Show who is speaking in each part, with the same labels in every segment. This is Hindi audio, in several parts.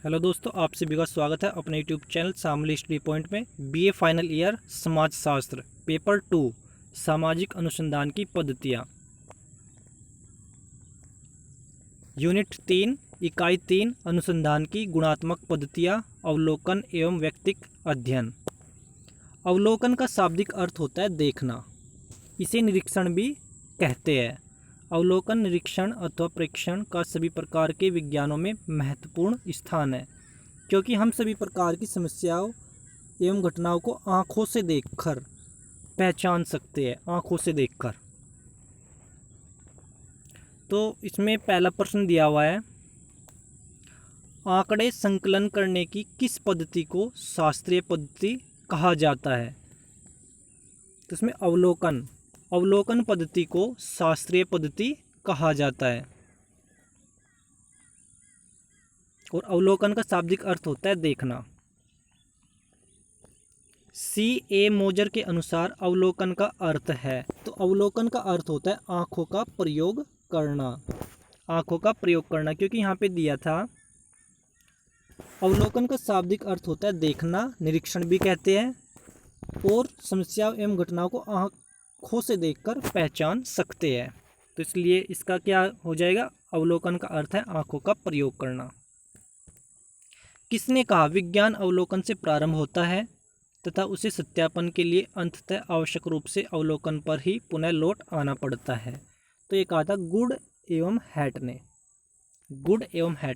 Speaker 1: हेलो दोस्तों, आप सभी का स्वागत है अपने YouTube channel Shamli study point में। बीए फाइनल ईयर समाजशास्त्र पेपर 2 सामाजिक अनुसंधान की पद्धतियाँ, यूनिट 3 इकाई 3 अनुसंधान की गुणात्मक पद्धतियाँ, अवलोकन एवं व्यक्तिक अध्ययन। अवलोकन का शाब्दिक अर्थ होता है देखना, इसे निरीक्षण भी कहते हैं। अवलोकन निरीक्षण अथवा प्रेक्षण का सभी प्रकार के विज्ञानों में महत्वपूर्ण स्थान है, क्योंकि हम सभी प्रकार की समस्याओं एवं घटनाओं को आँखों से देखकर पहचान सकते हैं। आँखों से देखकर, तो इसमें पहला प्रश्न दिया हुआ है, आंकड़े संकलन करने की किस पद्धति को शास्त्रीय पद्धति कहा जाता है? तो इसमें अवलोकन पद्धति को शास्त्रीय पद्धति कहा जाता है। और अवलोकन का शाब्दिक अर्थ होता है देखना। C.A. मोजर के अनुसार अवलोकन का अर्थ है, तो अवलोकन का अर्थ होता है आँखों का प्रयोग करना। आँखों का प्रयोग करना, क्योंकि यहाँ पे दिया था अवलोकन का शाब्दिक अर्थ होता है देखना, निरीक्षण भी कहते हैं, और समस्याओं एवं घटनाओं को आँखों से देखकर पहचान सकते हैं। तो इसलिए इसका क्या हो जाएगा? अवलोकन का अर्थ है आँखों का प्रयोग करना। किसने कहा विज्ञान अवलोकन से प्रारंभ होता है तथा उसे सत्यापन के लिए अंततः आवश्यक रूप से अवलोकन पर ही पुनः लौट आना पड़ता है? तो ये कहा था गुड एवं हैट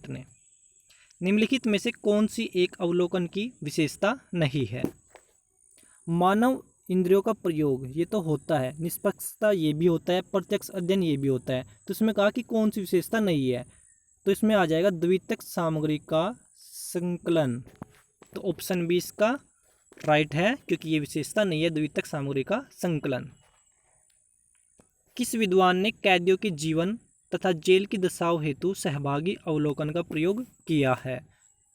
Speaker 1: ने। निम्नलिखित में से कौन सी एक अवलोकन की विशेषता नहीं है? मानव इंद्रियों का प्रयोग ये तो होता है, निष्पक्षता ये भी होता है, प्रत्यक्ष अध्ययन ये भी होता है। तो इसमें कहा कि कौन सी विशेषता नहीं है, तो इसमें आ जाएगा द्वितीयक सामग्री का संकलन। तो ऑप्शन बी इसका राइट है, क्योंकि ये विशेषता नहीं है द्वितीयक सामग्री का संकलन। किस विद्वान ने कैदियों के जीवन तथा जेल की दशाओं हेतु सहभागी अवलोकन का प्रयोग किया है?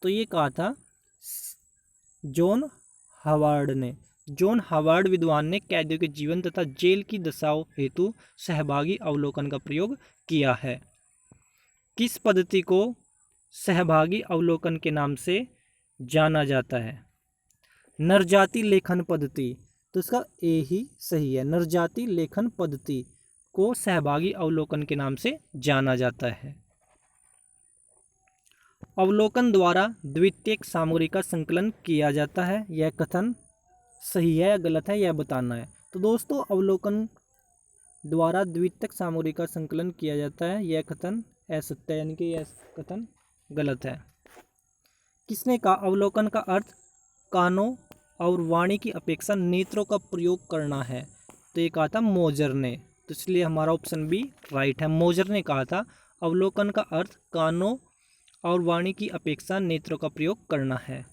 Speaker 1: तो ये कहा था जॉन हावर्ड विद्वान ने कैदियों के जीवन तथा जेल की दशाओं हेतु सहभागी अवलोकन का प्रयोग किया है। किस पद्धति को सहभागी अवलोकन के नाम से जाना जाता है? नरजाति लेखन पद्धति। तो इसका ए ही सही है, नरजाति लेखन पद्धति को सहभागी अवलोकन के नाम से जाना जाता है। अवलोकन द्वारा द्वितीयक सामग्री का संकलन किया जाता है, यह कथन सही है या गलत है यह बताना है। तो दोस्तों, अवलोकन द्वारा द्वितीयक सामग्री का संकलन किया जाता है, यह कथन असत्य है, यानी कि यह कथन गलत है। किसने कहा अवलोकन का अर्थ कानों और वाणी की अपेक्षा नेत्रों का प्रयोग करना है? तो ये कहा था मोजर ने। तो इसलिए हमारा ऑप्शन बी राइट है, मोजर ने कहा था अवलोकन का अर्थ कानों और वाणी की अपेक्षा नेत्रों का प्रयोग करना है।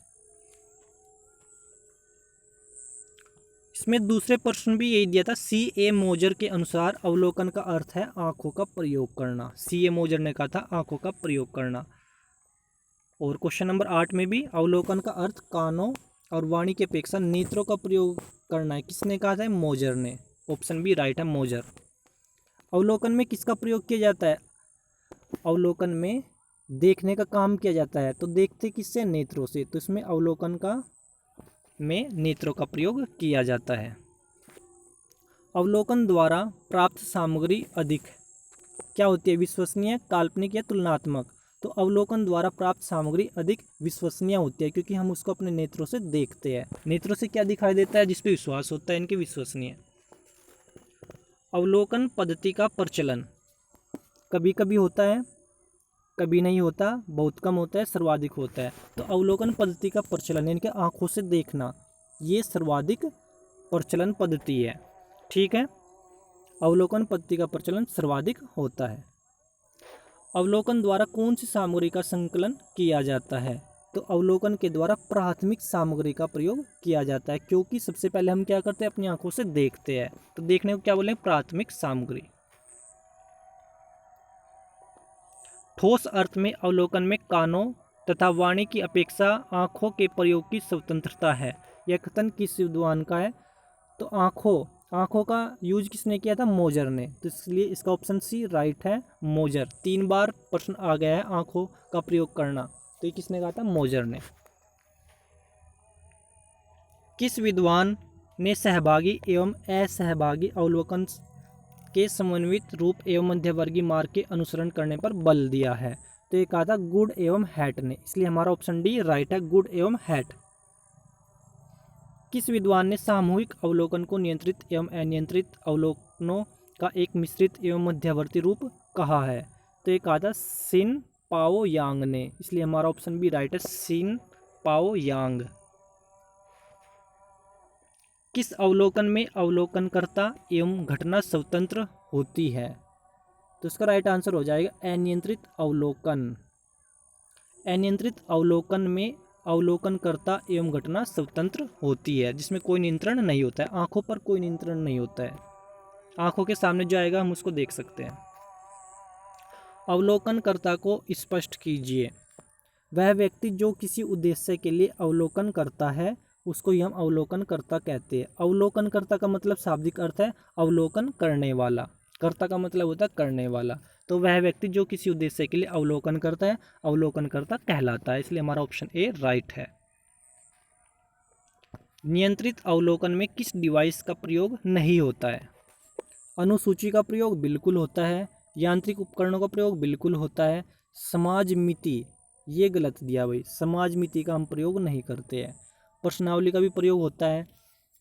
Speaker 1: इसमें दूसरे प्रश्न भी यही दिया था, C.A. मोजर के अनुसार अवलोकन का अर्थ है आंखों का प्रयोग करना। C.A. मोजर ने कहा था आंखों का प्रयोग करना। और क्वेश्चन नंबर 8 में भी अवलोकन का अर्थ कानों और वाणी की अपेक्षा नेत्रों का प्रयोग करना है, किसने कहा था? मोजर ने। ऑप्शन बी राइट है, मोजर। अवलोकन में किसका प्रयोग किया जाता है? अवलोकन में देखने का काम किया जाता है, तो देखते किससे? नेत्रों से। तो इसमें अवलोकन का में नेत्रों का प्रयोग किया जाता है। अवलोकन द्वारा प्राप्त सामग्री अधिक क्या होती है? विश्वसनीय, काल्पनिक या तुलनात्मक? तो अवलोकन द्वारा प्राप्त सामग्री अधिक विश्वसनीय होती है, क्योंकि हम उसको अपने नेत्रों से देखते हैं। नेत्रों से क्या दिखाई देता है? जिस पे विश्वास होता है, इनके विश्वसनीय। अवलोकन पद्धति का प्रचलन कभी कभी होता है, कभी नहीं होता, बहुत कम होता है, सर्वाधिक होता है। तो अवलोकन पद्धति का प्रचलन यानी कि आंखों से देखना, ये सर्वाधिक प्रचलन पद्धति है। ठीक है, अवलोकन पद्धति का प्रचलन सर्वाधिक होता है। अवलोकन द्वारा कौन सी सामग्री का संकलन किया जाता है? तो अवलोकन के द्वारा प्राथमिक सामग्री का प्रयोग किया जाता है, क्योंकि सबसे पहले हम क्या करते हैं? अपनी आंखों से देखते हैं। तो देखने को क्या बोले? प्राथमिक सामग्री। ठोस अर्थ में अवलोकन में कानों तथा वाणी की अपेक्षा आँखों के प्रयोग की स्वतंत्रता है, यह कथन किस विद्वान का है? तो आँखों का यूज किसने किया था? मोजर ने। तो इसलिए इसका ऑप्शन सी राइट है, मोजर। 3 बार प्रश्न आ गया है आँखों का प्रयोग करना। तो ये किसने कहा था? मोजर ने। किस विद्वान ने सहभागी एवं असहभागी अवलोकन के समन्वित रूप एवं मध्यवर्गीय मार्ग के अनुसरण करने पर बल दिया है? तो ये कहा था गुड एवं हैट ने, इसलिए हमारा ऑप्शन डी राइट है, गुड एवं हैट। किस विद्वान ने सामूहिक अवलोकन को नियंत्रित एवं अनियंत्रित अवलोकनों का एक मिश्रित एवं मध्यवर्ती रूप कहा है? तो ये कहा था सिन पाओ यांग ने, इसलिए हमारा ऑप्शन बी राइट है, सिन पाओ यांग। किस अवलोकन में अवलोकनकर्ता एवं घटना स्वतंत्र होती है? तो इसका राइट आंसर हो जाएगा अनियंत्रित अवलोकन। अनियंत्रित अवलोकन में अवलोकनकर्ता एवं घटना स्वतंत्र होती है, जिसमें कोई नियंत्रण नहीं होता है, आंखों पर कोई नियंत्रण नहीं होता है, आंखों के सामने जो आएगा हम उसको देख सकते हैं। अवलोकनकर्ता को स्पष्ट कीजिए। वह व्यक्ति जो किसी उद्देश्य के लिए अवलोकन करता है उसको ही हम अवलोकनकर्ता कहते हैं। अवलोकनकर्ता का मतलब शाब्दिक अर्थ है अवलोकन करने वाला, कर्ता का मतलब होता है करने वाला। तो वह व्यक्ति जो किसी उद्देश्य के लिए अवलोकन करता है अवलोकनकर्ता कहलाता है, इसलिए हमारा ऑप्शन ए राइट है। नियंत्रित अवलोकन में किस डिवाइस का प्रयोग नहीं होता है? अनुसूची का प्रयोग बिल्कुल होता है, यांत्रिक उपकरणों का प्रयोग बिल्कुल होता है, समाज मिति ये गलत दिया भाई, समाज मिति का हम प्रयोग नहीं करते हैं, प्रश्नावली का भी प्रयोग होता है।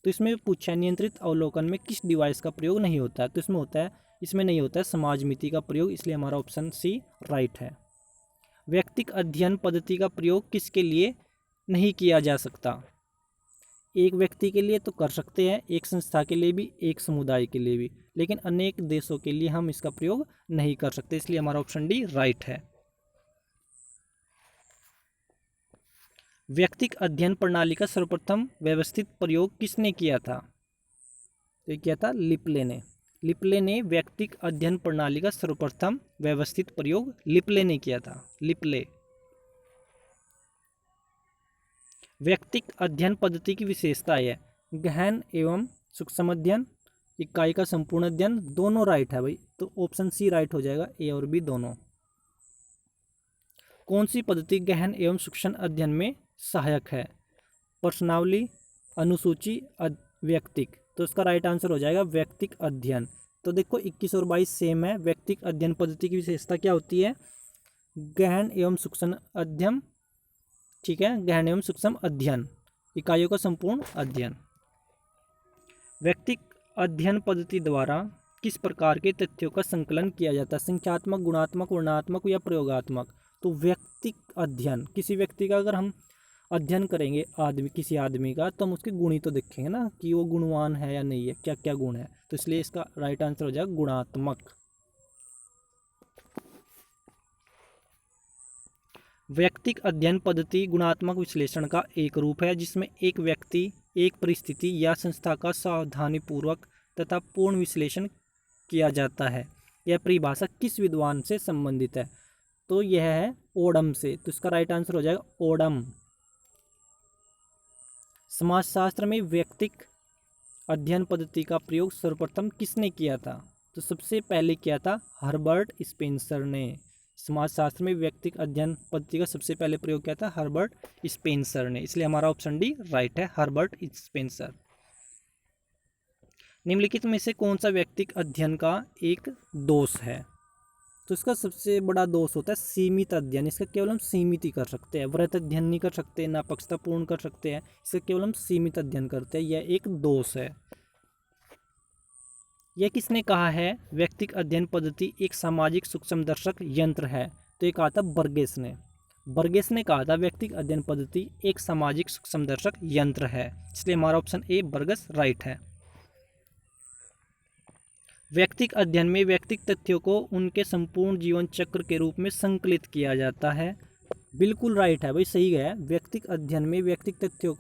Speaker 1: तो इसमें पूछा है नियंत्रित अवलोकन में किस डिवाइस का प्रयोग नहीं होता है, तो इसमें होता है, इसमें नहीं होता है समाज मिति का प्रयोग, इसलिए हमारा ऑप्शन सी राइट है। व्यक्तिक अध्ययन पद्धति का प्रयोग किसके लिए नहीं किया जा सकता? एक व्यक्ति के लिए तो कर सकते हैं, एक संस्था के लिए भी, एक समुदाय के लिए भी, लेकिन अनेक देशों के लिए हम इसका प्रयोग नहीं कर सकते, इसलिए हमारा ऑप्शन डी राइट है। व्यक्तिक अध्ययन प्रणाली का सर्वप्रथम व्यवस्थित प्रयोग किसने किया था? तो ये किया था लिपले ने। लिपले ने व्यक्तिक अध्ययन प्रणाली का सर्वप्रथम व्यवस्थित प्रयोग लिपले ने किया था, लिपले। व्यक्तिक अध्ययन पद्धति की विशेषता है गहन एवं सूक्ष्म अध्ययन, इकाई का संपूर्ण अध्ययन, दोनों राइट है भाई, तो ऑप्शन सी राइट हो जाएगा, ए और बी दोनों। कौन सी पद्धति गहन एवं सूक्ष्म अध्ययन में सहायक है? प्रश्नावली, अनुसूची, व्यक्तिक, तो इसका राइट आंसर हो जाएगा व्यक्तिक अध्ययन। तो देखो 21 और 22 सेम है। व्यक्तिक अध्ययन पद्धति की विशेषता क्या होती है? गहन एवं सूक्ष्म अध्ययन, ठीक है, गहन एवं सूक्ष्म अध्ययन, इकाइयों का संपूर्ण अध्ययन। व्यक्तिक अध्ययन पद्धति द्वारा किस प्रकार के तथ्यों का संकलन किया जाता है? संख्यात्मक, गुणात्मक, वर्णनात्मक या प्रयोगात्मक? तो व्यक्तिक अध्ययन, किसी व्यक्ति का अगर हम अध्ययन करेंगे किसी आदमी का, तो हम उसके गुण ही तो देखेंगे ना कि वो गुणवान है या नहीं है, क्या क्या गुण है, तो इसलिए इसका राइट आंसर हो जाएगा गुणात्मक। व्यक्तिक अध्ययन पद्धति गुणात्मक विश्लेषण का एक रूप है जिसमें एक व्यक्ति, एक परिस्थिति या संस्था का सावधानीपूर्वक तथा पूर्ण विश्लेषण किया जाता है। यह परिभाषा किस विद्वान से संबंधित है? तो यह है ओडम से, तो इसका राइट आंसर हो जाएगा ओडम। समाजशास्त्र में व्यक्तिक अध्ययन पद्धति का प्रयोग सर्वप्रथम किसने किया था? तो सबसे पहले किया था हर्बर्ट स्पेंसर ने। समाजशास्त्र में व्यक्तिक अध्ययन पद्धति का सबसे पहले प्रयोग किया था हर्बर्ट स्पेंसर ने, इसलिए हमारा ऑप्शन डी राइट है, हर्बर्ट स्पेंसर। निम्नलिखित में से कौन सा व्यक्तिक अध्ययन का एक दोष है? तो इसका सबसे बड़ा दोष होता है सीमित अध्ययन, इसका केवल हम सीमित ही कर सकते हैं, वृहत अध्ययन नहीं कर सकते, नापक्षता पूर्ण कर सकते हैं, इसका केवल हम सीमित अध्ययन करते हैं, यह एक दोष है। यह किसने कहा है? व्यक्तिक अध्ययन पद्धति एक सामाजिक सूक्ष्मदर्शक यंत्र है, तो ये कहा था बर्गेस ने। बर्गेस ने कहा था व्यक्तिक अध्ययन पद्धति एक सामाजिक सूक्ष्मदर्शक यंत्र है, इसलिए हमारा ऑप्शन ए बर्गस राइट है। व्यक्तिक अध्ययन में व्यक्तिक तथ्यों को उनके संपूर्ण जीवन चक्र के रूप में संकलित किया जाता है, बिल्कुल राइट है भाई, सही है। व्यक्तिक अध्ययन में व्यक्तिक तथ्यों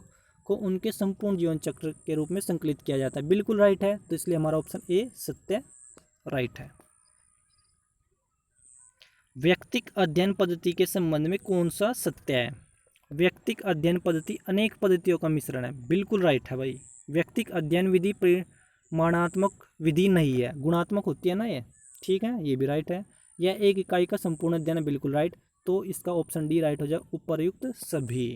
Speaker 1: को उनके संपूर्ण जीवन चक्र के रूप में संकलित किया जाता है, बिल्कुल राइट है, तो इसलिए हमारा ऑप्शन ए सत्य राइट है। व्यक्तिक अध्ययन पद्धति के संबंध में कौन सा सत्य है? व्यक्तिक अध्ययन पद्धति अनेक पद्धतियों का मिश्रण है, बिल्कुल राइट है भाई। व्यक्तिक अध्ययन विधि प्रमाणात्मक विधि नहीं है, गुणात्मक होती है ना ये, ठीक है, ये भी राइट है। यह एक इकाई का संपूर्ण अध्ययन है, बिल्कुल राइट। तो इसका ऑप्शन डी राइट हो जाएगा, उपर्युक्त सभी।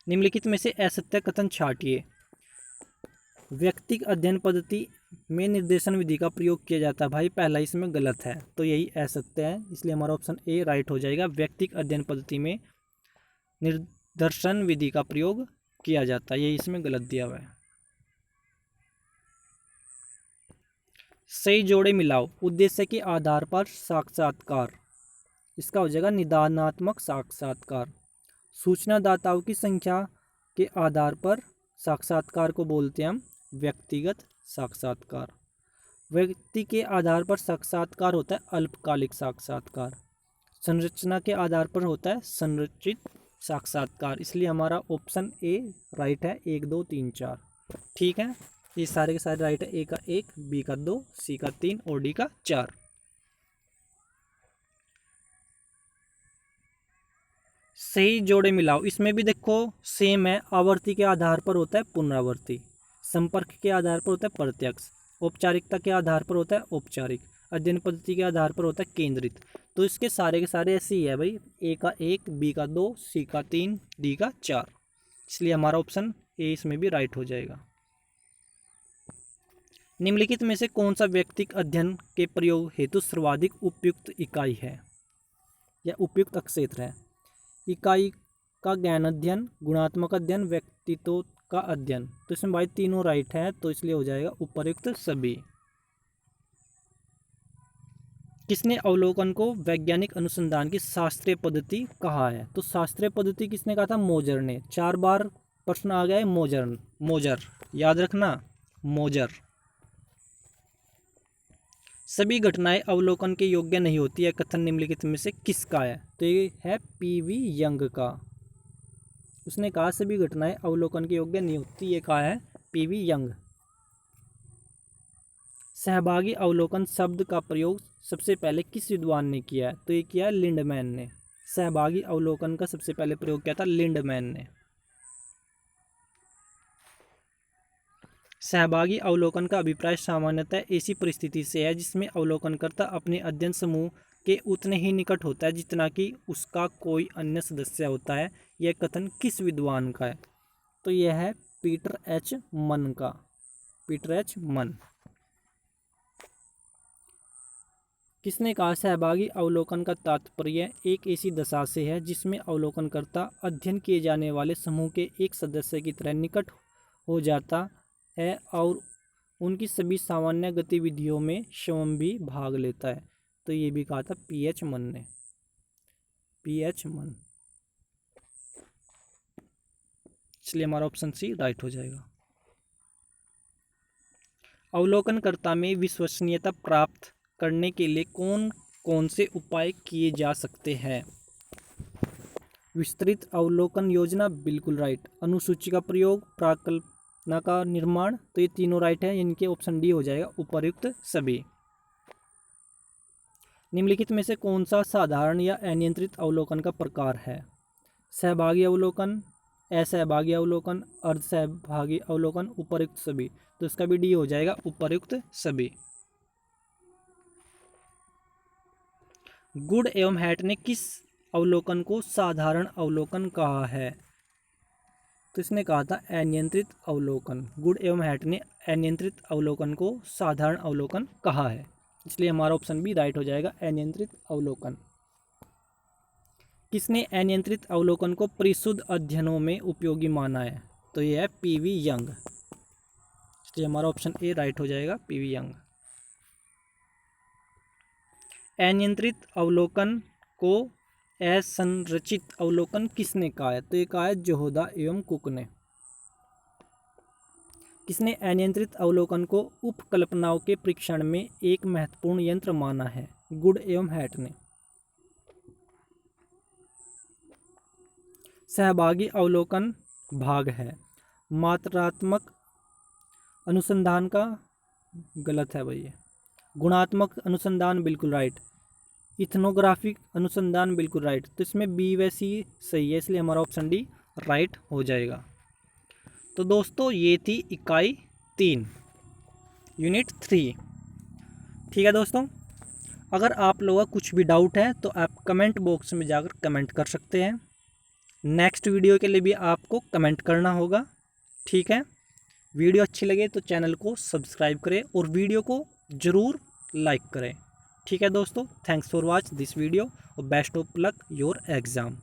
Speaker 1: निम्नलिखित में से असत्य कथन छांटिए। व्यक्तिगत अध्ययन पद्धति में निर्देशन विधि का प्रयोग किया जाता है, भाई पहला इसमें गलत है, तो यही असत्य है, इसलिए हमारा ऑप्शन ए राइट हो जाएगा। व्यक्तिगत अध्ययन पद्धति में निर्देशन विधि का प्रयोग किया जाता है, यही इसमें गलत दिया हुआ है। सही जोड़े मिलाओ। उद्देश्य के आधार पर साक्षात्कार, इसका हो जाएगा निदानात्मक साक्षात्कार। सूचनादाताओं की संख्या के आधार पर साक्षात्कार को बोलते हैं हम व्यक्तिगत साक्षात्कार। व्यक्ति के आधार पर साक्षात्कार होता है अल्पकालिक साक्षात्कार। संरचना के आधार पर होता है संरचित साक्षात्कार, इसलिए हमारा ऑप्शन ए राइट है, 1 2 3 4। ठीक है, ये सारे के सारे राइट है, ए का 1, बी का 2, सी का 3 और डी का 4। सही जोड़े मिलाओ। इसमें भी देखो सेम है, आवर्ती के आधार पर होता है पुनरावर्ती, संपर्क के आधार पर होता है प्रत्यक्ष, औपचारिकता के आधार पर होता है औपचारिक, अध्ययन पद्धति के आधार पर होता है केंद्रित। तो इसके सारे के सारे ऐसे ही है भाई, ए का 1, बी का 2, सी का 3, डी का 4, इसलिए हमारा ऑप्शन ए इसमें भी राइट हो जाएगा। निम्नलिखित में से कौन सा व्यक्तिगत अध्ययन के प्रयोग हेतु सर्वाधिक उपयुक्त इकाई है या उपयुक्त क्षेत्र है? इकाई का ज्ञान अध्ययन, गुणात्मक अध्ययन, व्यक्तित्व का अध्ययन। तो इसमें भाई तीनों राइट है, तो इसलिए हो जाएगा उपर्युक्त सभी। किसने अवलोकन को वैज्ञानिक अनुसंधान की शास्त्रीय पद्धति कहा है? तो शास्त्रीय पद्धति किसने कहा था? मोजर ने। 4 बार प्रश्न आ गया है मोजर, याद रखना, मोजर। सभी घटनाएं अवलोकन के योग्य नहीं होती है कथन निम्नलिखित में से किसका है? तो ये है पीवी यंग का। उसने कहा सभी घटनाएं अवलोकन के योग्य नहीं होती, ये कहा है पीवी यंग। सहभागी अवलोकन शब्द का प्रयोग सबसे पहले किस विद्वान ने किया है? तो ये किया लिंडमैन ने। सहभागी अवलोकन का सबसे पहले प्रयोग किया था लिंडमैन ने। सहभागी अवलोकन का अभिप्राय सामान्यतः ऐसी परिस्थिति से है जिसमें अवलोकनकर्ता अपने अध्ययन समूह के उतने ही निकट होता है जितना कि उसका कोई अन्य सदस्य होता है। यह कथन किस विद्वान का है? तो यह है पीटर एच मन का। पीटर एच मन। किसने कहा सहभागी अवलोकन का तात्पर्य एक ऐसी दशा से है जिसमें अवलोकनकर्ता अध्ययन किए जाने वाले समूह के एक सदस्य की तरह निकट हो जाता है और उनकी सभी सामान्य गतिविधियों में स्वयं भी भाग लेता है? तो ये भी कहा था पीएच मन ने। पीएच मन, इसलिए हमारा ऑप्शन सी राइट हो जाएगा। अवलोकनकर्ता में विश्वसनीयता प्राप्त करने के लिए कौन कौन से उपाय किए जा सकते हैं? विस्तृत अवलोकन योजना, बिल्कुल राइट। अनुसूची का प्रयोग, प्राकल्पना का निर्माण, तो ये तीनों राइट है, इनके ऑप्शन डी हो जाएगा उपर्युक्त सभी। निम्नलिखित में से कौन सा साधारण या अनियंत्रित अवलोकन का प्रकार है? सहभागी अवलोकन, असहभागी अवलोकन, अर्धसहभागी अवलोकन, उपर्युक्त सभी। तो इसका भी डी हो जाएगा उपर्युक्त सभी। गुड एवं हैट ने किस अवलोकन को साधारण अवलोकन कहा है? तो इसने कहा था अनियंत्रित अवलोकन। गुड एवं हैट ने अनियंत्रित अवलोकन को साधारण अवलोकन कहा है, इसलिए हमारा ऑप्शन भी राइट हो जाएगा अनियंत्रित अवलोकन। किसने अनियंत्रित अवलोकन को परिशुद्ध अध्ययनों में उपयोगी माना है? तो यह है पीवी यंग, इसलिए हमारा ऑप्शन ए राइट हो जाएगा पीवी यंग। अनियंत्रित अवलोकन को असंरचित अवलोकन किसने कहा है? तो ये कहा है जोहोदा एवं कुक ने। किसने अनियंत्रित अवलोकन को उपकल्पनाओं के परीक्षण में एक महत्वपूर्ण यंत्र माना है? गुड एवं हैट ने। सहभागी अवलोकन भाग है। मात्रात्मक अनुसंधान का गलत है भैया। गुणात्मक अनुसंधान बिल्कुल राइट। इथनोग्राफिक अनुसंधान बिल्कुल राइट। तो इसमें बी व सी सही है, इसलिए हमारा ऑप्शन डी राइट हो जाएगा। तो दोस्तों ये थी इकाई 3 यूनिट 3। ठीक है दोस्तों, अगर आप लोगों का कुछ भी डाउट है तो आप कमेंट बॉक्स में जाकर कमेंट कर सकते हैं। नेक्स्ट वीडियो के लिए भी आपको कमेंट करना होगा। ठीक है, वीडियो अच्छी लगे तो चैनल को सब्सक्राइब करें और वीडियो को ज़रूर लाइक करें। ठीक है दोस्तों, thanks for watch this video और best of luck your exam.